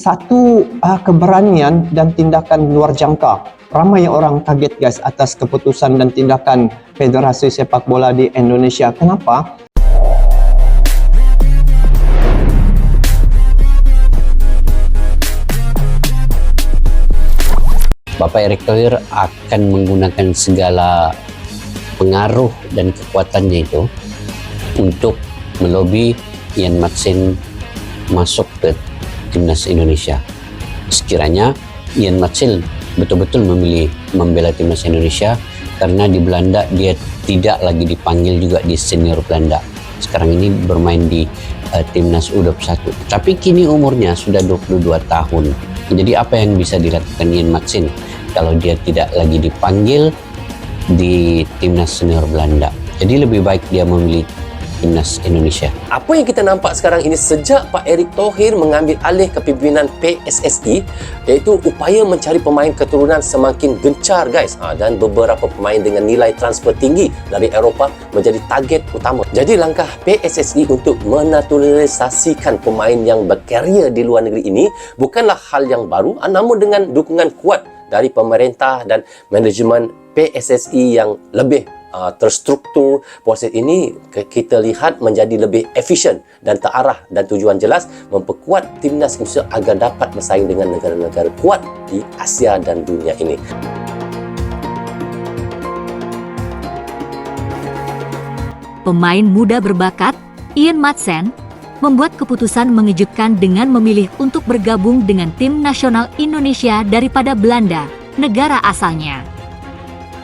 Satu keberanian dan tindakan luar jangka. Ramai orang kaget guys atas keputusan dan tindakan Federasi Sepak Bola di Indonesia. Kenapa? Bapak Erick Thohir akan menggunakan segala pengaruh dan kekuatannya itu untuk melobi Ian Maatsen masuk ke Timnas Indonesia. Sekiranya Ian Maatsen betul-betul memilih membela Timnas Indonesia karena di Belanda dia tidak lagi dipanggil juga di senior Belanda. Sekarang ini bermain di Timnas U21. Tapi kini umurnya sudah 22 tahun. Jadi apa yang bisa dilakukan Ian Maatsen kalau dia tidak lagi dipanggil di Timnas senior Belanda? Jadi lebih baik dia memilih Timnas Indonesia. Apa yang kita nampak sekarang ini sejak Pak Erick Thohir mengambil alih kepimpinan PSSI, iaitu upaya mencari pemain keturunan semakin gencar guys, dan beberapa pemain dengan nilai transfer tinggi dari Eropah menjadi target utama. Jadi langkah PSSI untuk menaturalisasikan pemain yang berkarier di luar negeri ini bukanlah hal yang baru, namun dengan dukungan kuat dari pemerintah dan manajemen PSSI yang lebih terstruktur. Proses ini kita lihat menjadi lebih efisien dan terarah dan tujuan jelas memperkuat Timnas Indonesia agar dapat bersaing dengan negara-negara kuat di Asia dan dunia ini. Pemain muda berbakat, Ian Maatsen, membuat keputusan mengejutkan dengan memilih untuk bergabung dengan tim nasional Indonesia daripada Belanda, negara asalnya.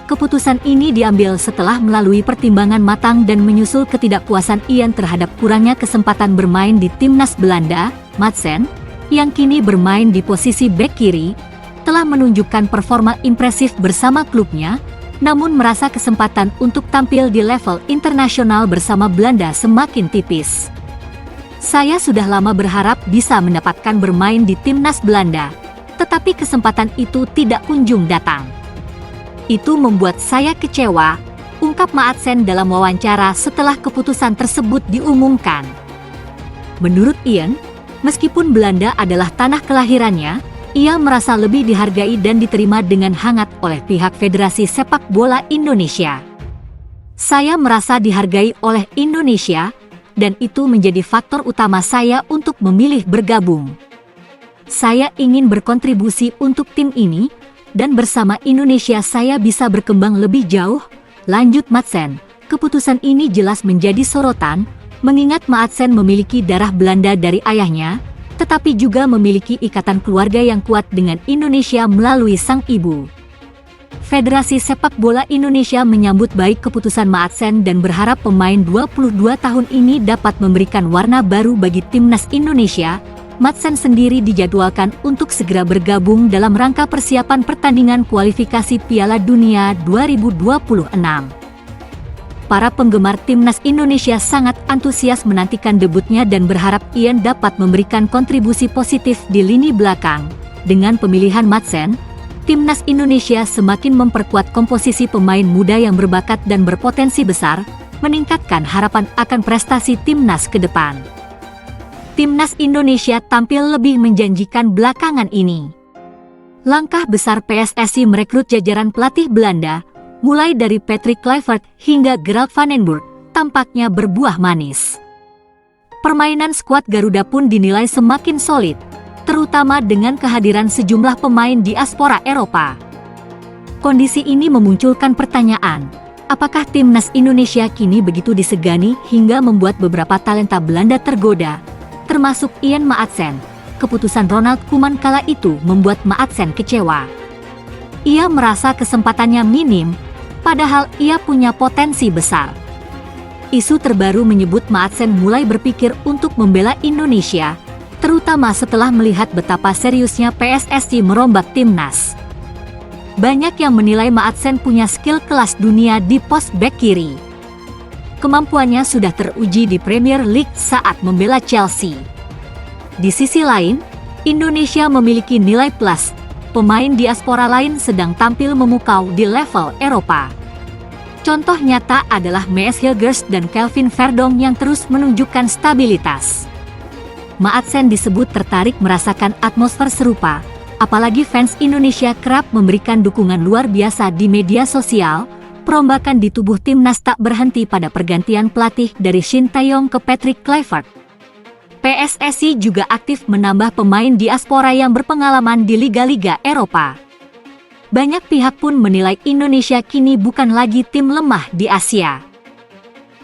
Keputusan ini diambil setelah melalui pertimbangan matang dan menyusul ketidakpuasan Ian terhadap kurangnya kesempatan bermain di Timnas Belanda. Maatsen, yang kini bermain di posisi bek kiri, telah menunjukkan performa impresif bersama klubnya, namun merasa kesempatan untuk tampil di level internasional bersama Belanda semakin tipis. Saya sudah lama berharap bisa mendapatkan bermain di Timnas Belanda, tetapi kesempatan itu tidak kunjung datang. Itu membuat saya kecewa, ungkap Maatsen dalam wawancara setelah keputusan tersebut diumumkan. Menurut Ian, meskipun Belanda adalah tanah kelahirannya, ia merasa lebih dihargai dan diterima dengan hangat oleh pihak Federasi Sepak Bola Indonesia. Saya merasa dihargai oleh Indonesia, dan itu menjadi faktor utama saya untuk memilih bergabung. Saya ingin berkontribusi untuk tim ini, dan bersama Indonesia saya bisa berkembang lebih jauh, lanjut Maatsen. Keputusan ini jelas menjadi sorotan, mengingat Maatsen memiliki darah Belanda dari ayahnya, tetapi juga memiliki ikatan keluarga yang kuat dengan Indonesia melalui sang ibu. Federasi Sepak Bola Indonesia menyambut baik keputusan Maatsen dan berharap pemain 22 tahun ini dapat memberikan warna baru bagi Timnas Indonesia. Maatsen sendiri dijadwalkan untuk segera bergabung dalam rangka persiapan pertandingan kualifikasi Piala Dunia 2026. Para penggemar Timnas Indonesia sangat antusias menantikan debutnya dan berharap Ian dapat memberikan kontribusi positif di lini belakang. Dengan pemilihan Maatsen, Timnas Indonesia semakin memperkuat komposisi pemain muda yang berbakat dan berpotensi besar, meningkatkan harapan akan prestasi Timnas ke depan. Timnas Indonesia tampil lebih menjanjikan belakangan ini. Langkah besar PSSI merekrut jajaran pelatih Belanda, mulai dari Patrick Kluivert hingga Gerard van den Burg, tampaknya berbuah manis. Permainan skuad Garuda pun dinilai semakin solid, terutama dengan kehadiran sejumlah pemain diaspora Eropa. Kondisi ini memunculkan pertanyaan, apakah Timnas Indonesia kini begitu disegani hingga membuat beberapa talenta Belanda tergoda, termasuk Ian Maatsen. Keputusan Ronald Koeman kala itu membuat Maatsen kecewa. Ia merasa kesempatannya minim, padahal ia punya potensi besar. Isu terbaru menyebut Maatsen mulai berpikir untuk membela Indonesia, terutama setelah melihat betapa seriusnya PSSI merombak Timnas. Banyak yang menilai Maatsen punya skill kelas dunia di pos bek kiri. Kemampuannya sudah teruji di Premier League saat membela Chelsea. Di sisi lain, Indonesia memiliki nilai plus. Pemain diaspora lain sedang tampil memukau di level Eropa. Contoh nyata adalah Mees Hilgers dan Kelvin Verdonk yang terus menunjukkan stabilitas. Maatsen disebut tertarik merasakan atmosfer serupa, apalagi fans Indonesia kerap memberikan dukungan luar biasa di media sosial. Perombakan di tubuh timnas tak berhenti pada pergantian pelatih dari Shin Tae-yong ke Patrick Kluivert. PSSI juga aktif menambah pemain diaspora yang berpengalaman di liga-liga Eropa. Banyak pihak pun menilai Indonesia kini bukan lagi tim lemah di Asia.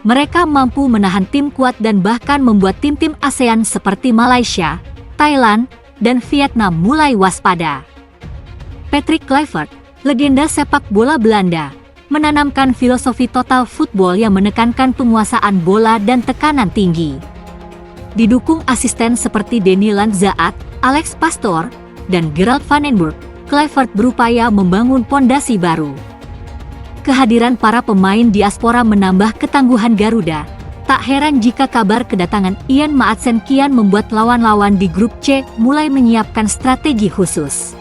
Mereka mampu menahan tim kuat dan bahkan membuat tim-tim ASEAN seperti Malaysia, Thailand, dan Vietnam mulai waspada. Patrick Kluivert, legenda sepak bola Belanda, menanamkan filosofi total football yang menekankan penguasaan bola dan tekanan tinggi. Didukung asisten seperti Denny Landzaat, Alex Pastoor, dan Gerald van den Burg, Kluivert berupaya membangun pondasi baru. Kehadiran para pemain diaspora menambah ketangguhan Garuda. Tak heran jika kabar kedatangan Ian Maatsen kian membuat lawan-lawan di grup C mulai menyiapkan strategi khusus.